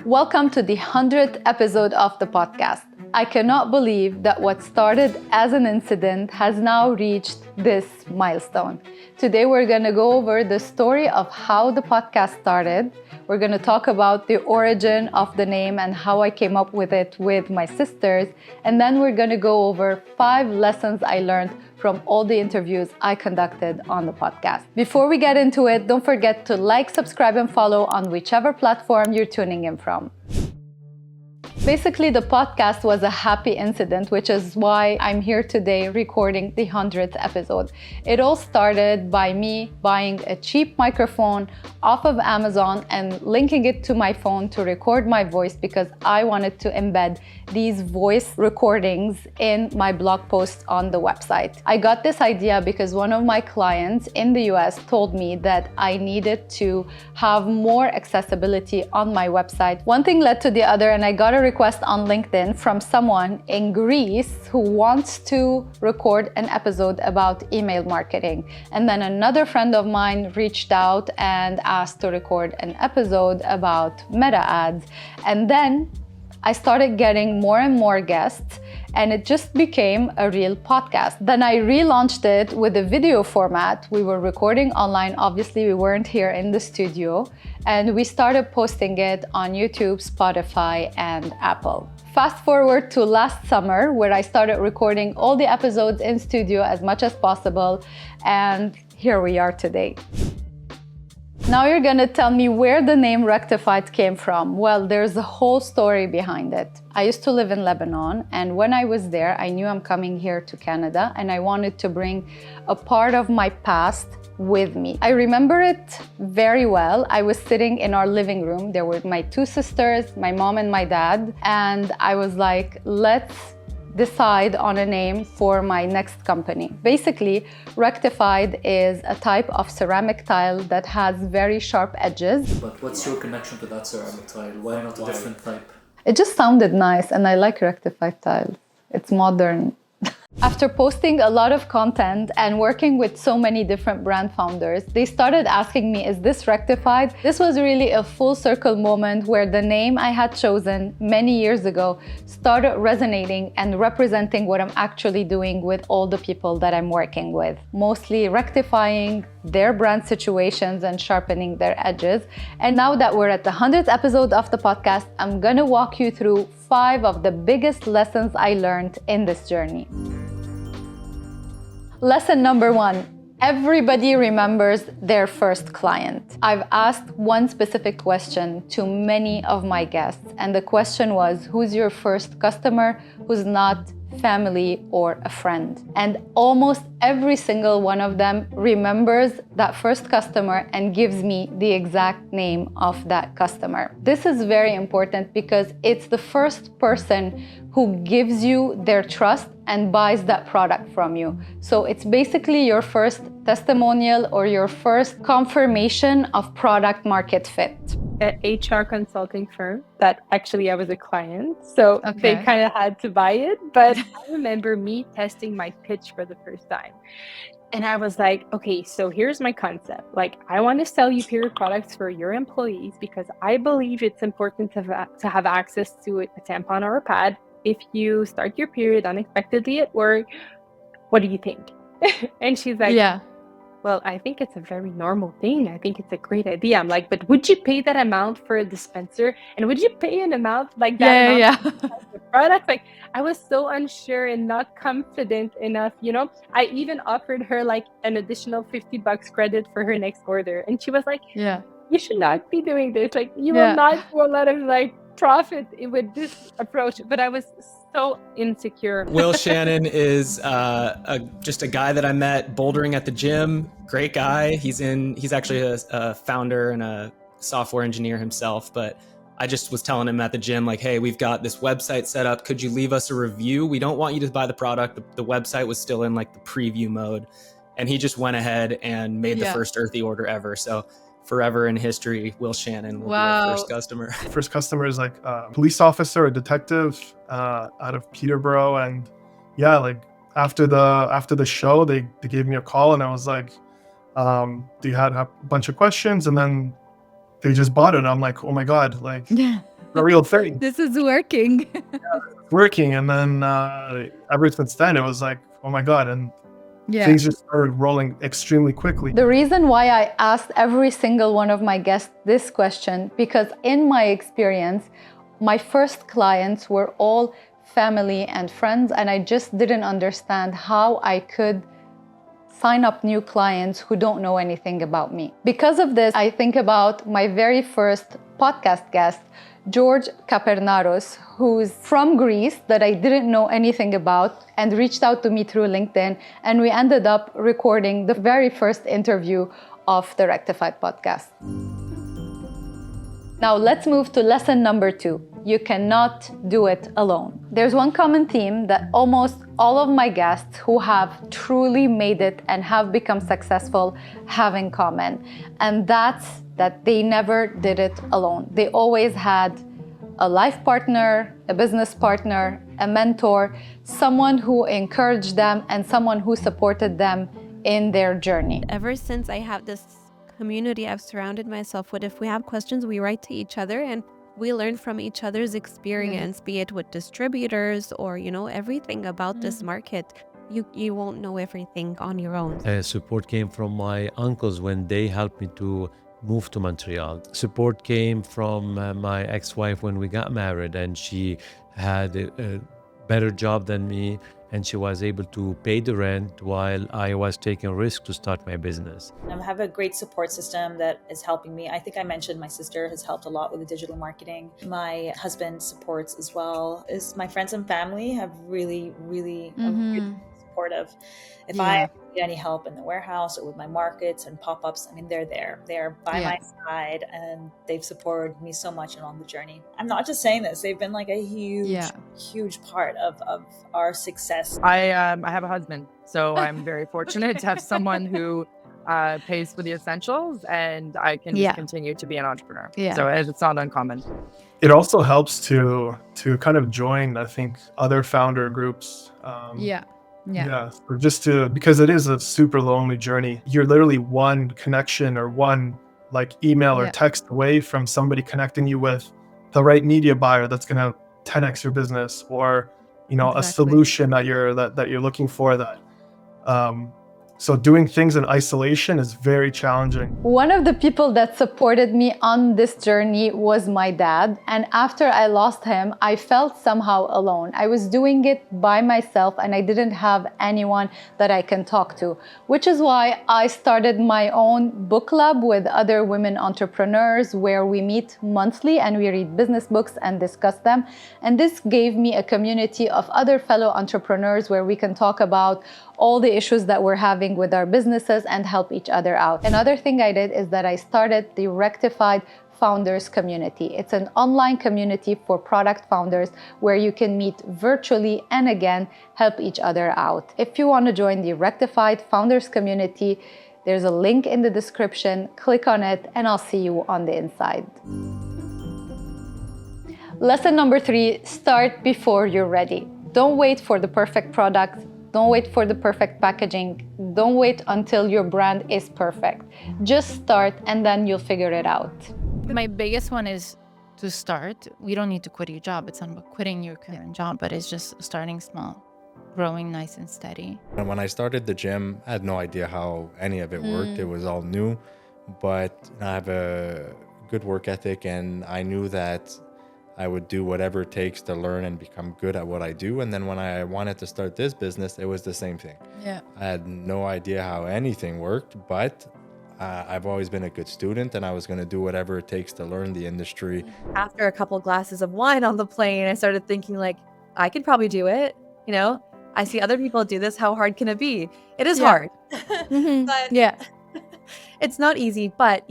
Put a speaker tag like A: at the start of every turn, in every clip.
A: Welcome to the 100th episode of the podcast. I cannot believe that what started as an incident has now reached this milestone. Today we're going to go over the story of how the podcast started. We're going to talk about the origin of the name and how I came up with it with my sisters. And then we're going to go over 5 lessons I learned from all the interviews I conducted on the podcast. Before we get into it, don't forget to like, subscribe, and follow on whichever platform you're tuning in from. Basically, the podcast was a happy incident, which is why I'm here today recording the 100th episode. It all started by me buying a cheap microphone off of Amazon and linking it to my phone to record my voice because I wanted to embed these voice recordings in my blog posts on the website. I got this idea because one of my clients in the US told me that I needed to have more accessibility on my website. One thing led to the other, and I got a request on LinkedIn from someone in Greece who wants to record an episode about email marketing. And then another friend of mine reached out and asked to record an episode about meta ads. And then I started getting more and more guests, and it just became a real podcast. Then I relaunched it with a video format. We were recording online. Obviously, we weren't here in the studio, and we started posting it on YouTube, Spotify, and Apple. Fast forward to last summer, where I started recording all the episodes in studio as much as possible, and here we are today. Now you're gonna tell me where the name Rectified came from. Well, there's a whole story behind it. I used to live in Lebanon, and when I was there, I knew I'm coming here to Canada, and I wanted to bring a part of my past with me. I remember it very well. I was sitting in our living room. There were my 2 sisters, my mom and my dad, and I was like, let's decide on a name for my next company. Basically, Rectified is a type of ceramic tile that has very sharp edges.
B: But what's your connection to that ceramic tile? Why not a different type?
A: It just sounded nice, and I like Rectified tiles. It's modern. After posting a lot of content and working with so many different brand founders, they started asking me, is this Rectified? This was really a full circle moment where the name I had chosen many years ago started resonating and representing what I'm actually doing with all the people that I'm working with. Mostly rectifying their brand situations and sharpening their edges. And now that we're at the 100th episode of the podcast, I'm gonna walk you through 5 of the biggest lessons I learned in this journey. Lesson number 1. Everybody remembers their first client. I've asked one specific question to many of my guests, and the question was, who's your first customer who's not family or a friend? And almost every single one of them remembers that first customer and gives me the exact name of that customer. This is very important because it's the first person who gives you their trust and buys that product from you. So it's basically your first testimonial or your first confirmation of product market fit.
C: An HR consulting firm that actually I was a client, so They kind of had to buy it. But I remember me testing my pitch for the first time. And I was like, okay, so here's my concept. Like, I want to sell you period products for your employees because I believe it's important to have access to a tampon or a pad if you start your period unexpectedly at work. What do you think? And she's like,
A: yeah.
C: Well, I think it's a very normal thing. I think it's a great idea. I'm like, but would you pay that amount for a dispenser? And would you pay an amount like that?
A: Yeah.
C: For the product? Like, I was so unsure and not confident enough, you know? I even offered her like an additional $50 credit for her next order. And she was like,
A: Yeah.
C: you should not be doing this. Like, you will not do a lot of like profit with this approach. But I was so insecure.
D: Will Shannon is just a guy that I met bouldering at the gym. Great guy. He's actually a founder and a software engineer himself. But I just was telling him at the gym, like, hey, we've got this website set up. Could you leave us a review? We don't want you to buy the product. The website was still in like the preview mode. And he just went ahead and made the first Earthy order ever. So forever in history, Will Shannon will be our first customer.
E: First customer is like a police officer, a detective out of Peterborough. And yeah, like after the show, they gave me a call and I was like, they had a bunch of questions and then they just bought it. I'm like, oh my God, like a real thing.
A: This is working.
E: Working. And then ever since then, it was like, oh my God. And things just started rolling extremely quickly.
A: The reason why I asked every single one of my guests this question, because in my experience, my first clients were all family and friends, and I just didn't understand how I could sign up new clients who don't know anything about me. Because of this, I think about my very first podcast guest, George Kapernaros, who's from Greece, that I didn't know anything about, and reached out to me through LinkedIn, and we ended up recording the very first interview of the Rectified Podcast. Now let's move to lesson number 2. You cannot do it alone. There's one common theme that almost all of my guests who have truly made it and have become successful have in common. And that's that they never did it alone. They always had a life partner, a business partner, a mentor, someone who encouraged them and someone who supported them in their journey.
F: Ever since I have this community I've surrounded myself with, if we have questions, we write to each other and we learn from each other's experience, be it with distributors or, everything about this market. You won't know everything on your own.
G: Support came from my uncles when they helped me to move to Montreal. Support came from my ex-wife when we got married, and she had a better job than me, and she was able to pay the rent while I was taking risk to start my business.
H: I have a great support system that is helping me. I think I mentioned my sister has helped a lot with the digital marketing. My husband supports as well. My friends and family have really, really really supportive. If I need any help in the warehouse or with my markets and pop-ups, they're there. They're by my side, and they've supported me so much along the journey. I'm not just saying this. They've been like a huge part of our success.
C: I have a husband, so I'm very fortunate to have someone who pays for the essentials, and I can just continue to be an entrepreneur. So it's not uncommon.
E: It also helps to kind of join, I think, other founder groups. Or just because it is a super lonely journey. You're literally one connection or one email or text away from somebody connecting you with the right media buyer that's going to 10x your business, or a solution that you're looking for. So doing things in isolation is very challenging.
A: One of the people that supported me on this journey was my dad. And after I lost him, I felt somehow alone. I was doing it by myself and I didn't have anyone that I can talk to, which is why I started my own book club with other women entrepreneurs where we meet monthly and we read business books and discuss them. And this gave me a community of other fellow entrepreneurs where we can talk about all the issues that we're having with our businesses and help each other out. Another thing I did is that I started the Rectified Founders Community. It's an online community for product founders where you can meet virtually and again, help each other out. If you want to join the Rectified Founders Community, there's a link in the description. Click on it and I'll see you on the inside. Lesson number 3, start before you're ready. Don't wait for the perfect product. Don't wait for the perfect packaging. Don't wait until your brand is perfect. Just start and then you'll figure it out.
I: My biggest one is to start. We don't need to quit your job. It's not about quitting your current job, but it's just starting small, growing nice and steady.
J: And when I started the gym, I had no idea how any of it worked. It was all new, but I have a good work ethic, and I knew that I would do whatever it takes to learn and become good at what I do. And then when I wanted to start this business, it was the same thing. I had no idea how anything worked, but I've always been a good student, and I was going to do whatever it takes to learn the industry.
K: After a couple glasses of wine on the plane, I started thinking I could probably do it. I see other people do this. How hard can it be? It is hard. But it's not easy, but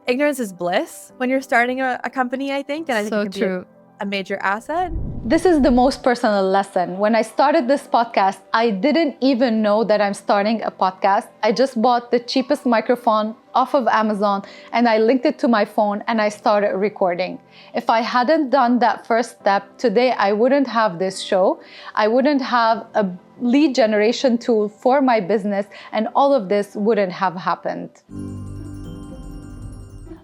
K: ignorance is bliss when you're starting a company, I think. And I think it can be a major asset.
A: This is the most personal lesson. When I started this podcast, I didn't even know that I'm starting a podcast. I just bought the cheapest microphone off of Amazon and I linked it to my phone and I started recording. If I hadn't done that first step, today I wouldn't have this show. I wouldn't have a lead generation tool for my business, and all of this wouldn't have happened.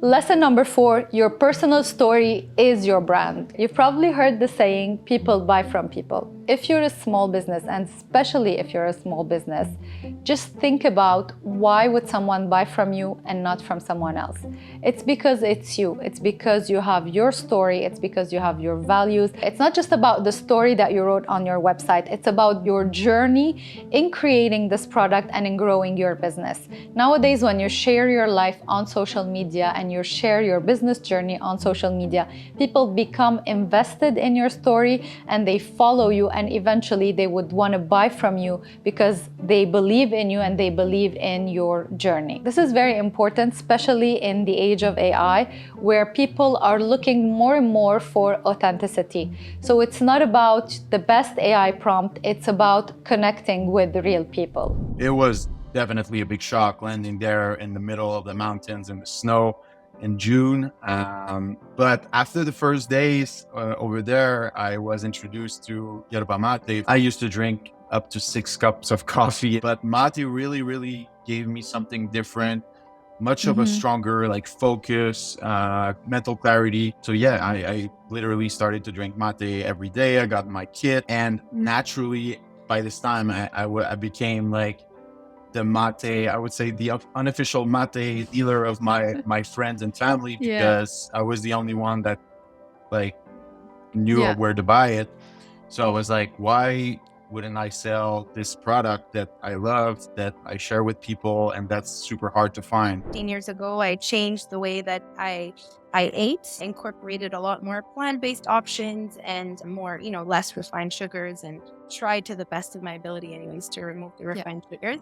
A: Lesson number 4, your personal story is your brand. You've probably heard the saying, people buy from people. If you're a small business, and especially if you're a small business, just think about why would someone buy from you and not from someone else? It's because it's you. It's because you have your story. It's because you have your values. It's not just about the story that you wrote on your website. It's about your journey in creating this product and in growing your business. Nowadays, when you share your life on social media and you share your business journey on social media, people become invested in your story and they follow you, and eventually they would want to buy from you because they believe in you and they believe in your journey. This is very important, especially in the age of AI, where people are looking more and more for authenticity. So it's not about the best AI prompt, it's about connecting with the real people.
L: It was definitely a big shock landing there in the middle of the mountains in the snow in June. But after the first days over there, I was introduced to yerba mate. I used to drink up to 6 cups of coffee, but mate really gave me something different, much of a stronger like focus, mental clarity. So yeah, I literally started to drink mate every day. I got my kit, and naturally by this time I became like the mate, I would say the unofficial mate dealer of my friends and family, because I was the only one that like knew where to buy it. So I was like, why wouldn't I sell this product that I loved, that I share with people, and that's super hard to find?
M: 15 years ago, I changed the way that I ate, incorporated a lot more plant-based options and more, less refined sugars, and tried to the best of my ability anyways to remove the refined sugars.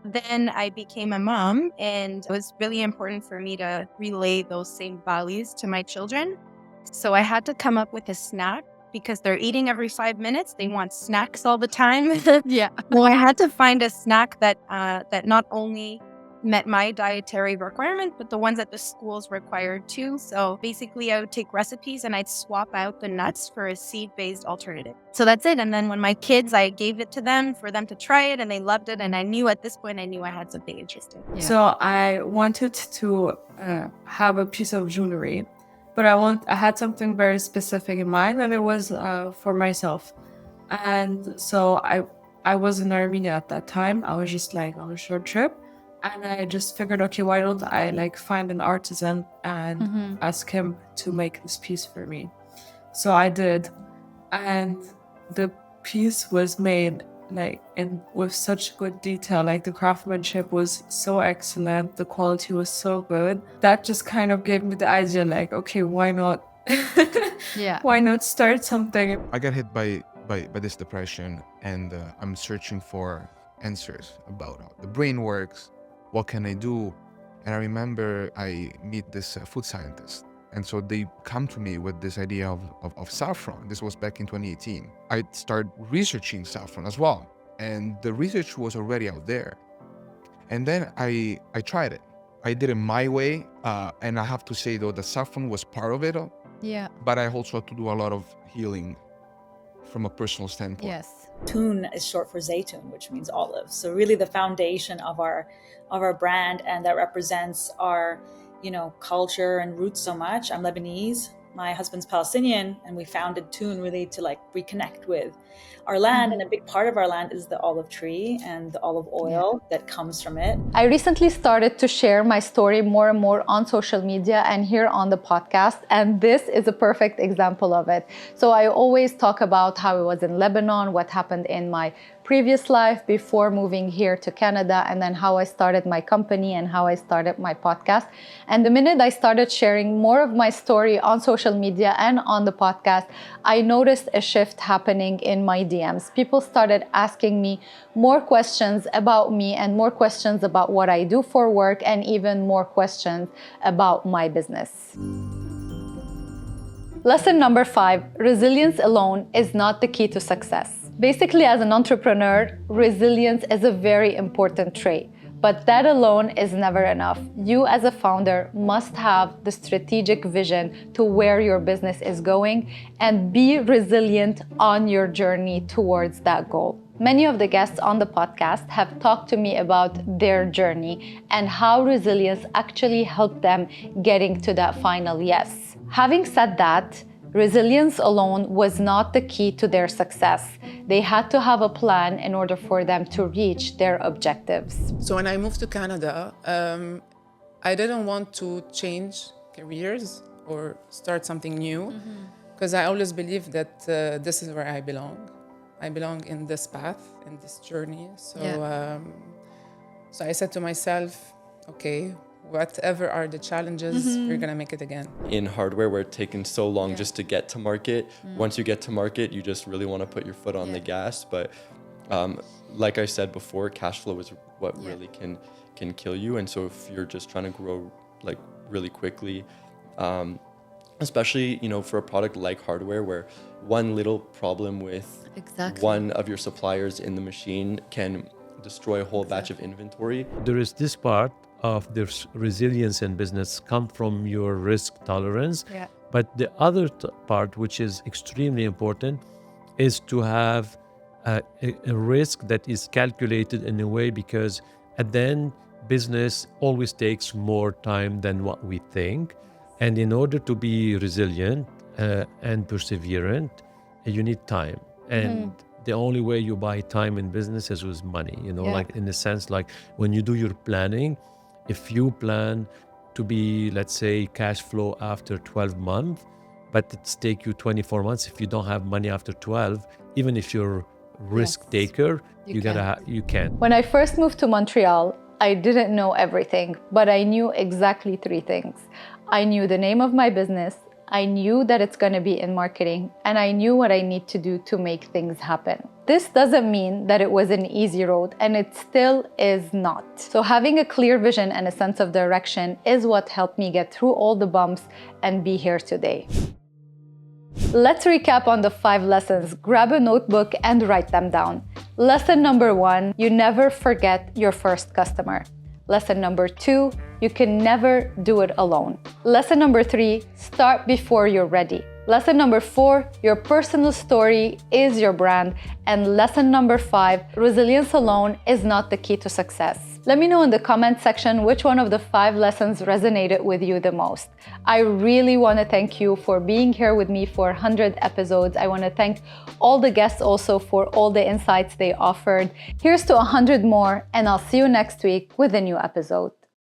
M: Then I became a mom, and it was really important for me to relay those same values to my children. So I had to come up with a snack, because they're eating every 5 minutes. They want snacks all the time. Well, I had to find a snack that not only met my dietary requirement, but the ones that the schools required too. So basically I would take recipes and I'd swap out the nuts for a seed-based alternative. So that's it. And then when my kids, I gave it to them for them to try it, and they loved it. And I knew at this point, I knew I had something interesting.
N: So I wanted to have a piece of jewelry, but I had something very specific in mind, and it was for myself. And so I was in Armenia at that time. I was just like on a short trip. And I just figured, okay, why don't I like find an artisan and ask him to make this piece for me? So I did, and the piece was made like with such good detail. Like the craftsmanship was so excellent, the quality was so good. That just kind of gave me the idea, like, okay, why not? Why not start something?
O: I got hit by this depression, and I'm searching for answers about how the brain works. What can I do? And I remember I meet this food scientist. And so they come to me with this idea of saffron. This was back in 2018. I started researching saffron as well. And the research was already out there. And then I tried it. I did it my way. And I have to say, though, that saffron was part of it. But I also had to do a lot of healing from a personal standpoint.
A: Yes.
H: Tun is short for zaytun, which means olive. So really the foundation of our brand, and that represents our, culture and roots so much. I'm Lebanese. My husband's Palestinian, and we founded Tun really to like reconnect with our land. And a big part of our land is the olive tree and the olive oil that comes from it.
A: I recently started to share my story more and more on social media and here on the podcast, and this is a perfect example of it. So I always talk about how I was in Lebanon, what happened in my previous life before moving here to Canada, and then how I started my company and how I started my podcast. And the minute I started sharing more of my story on social media and on the podcast, I noticed a shift happening in my DMs. People started asking me more questions about me and more questions about what I do for work, and even more questions about my business. Lesson number 5, resilience alone is not the key to success. Basically, as an entrepreneur, resilience is a very important trait, but that alone is never enough. You as a founder must have the strategic vision to where your business is going and be resilient on your journey towards that goal. Many of the guests on the podcast have talked to me about their journey and how resilience actually helped them getting to that final yes. Having said that, resilience alone was not the key to their success. They had to have a plan in order for them to reach their objectives.
P: So when I moved to Canada, I didn't want to change careers or start something new, because I always believed that this is where I belong. I belong in this path, in this journey. So, so I said to myself, okay, whatever are the challenges, we're gonna make it again.
Q: In hardware, where it's taken so long just to get to market, once you get to market, you just really want to put your foot on the gas. But like I said before, cash flow is what really can kill you. And so if you're just trying to grow like really quickly, especially, you know, for a product like hardware, where one little problem with one of your suppliers in the machine can destroy a whole batch of inventory.
G: There is this part of this resilience in business come from your risk tolerance. But the other part, which is extremely important, is to have a risk that is calculated in a way, because at the end, business always takes more time than what we think. And in order to be resilient and perseverant, you need time. And the only way you buy time in business is with money, you know, like in the sense, like when you do your planning, if you plan to be, let's say, cash flow after 12 months, but it's take you 24 months, if you don't have money after 12, even if you're risk taker, you can't.
A: When I first moved to Montreal, I didn't know everything, but I knew exactly 3 things. I knew the name of my business, I knew that it's going to be in marketing, and I knew what I need to do to make things happen. This doesn't mean that it was an easy road, and it still is not. So having a clear vision and a sense of direction is what helped me get through all the bumps and be here today. Let's recap on the 5 lessons. Grab a notebook and write them down. Lesson number 1, you never forget your first customer. Lesson number 2, you can never do it alone. Lesson number 3, start before you're ready. Lesson number 4, your personal story is your brand. And lesson number 5, resilience alone is not the key to success. Let me know in the comment section which one of the 5 lessons resonated with you the most. I really want to thank you for being here with me for 100 episodes. I want to thank all the guests also for all the insights they offered. Here's to 100 more, and I'll see you next week with a new episode.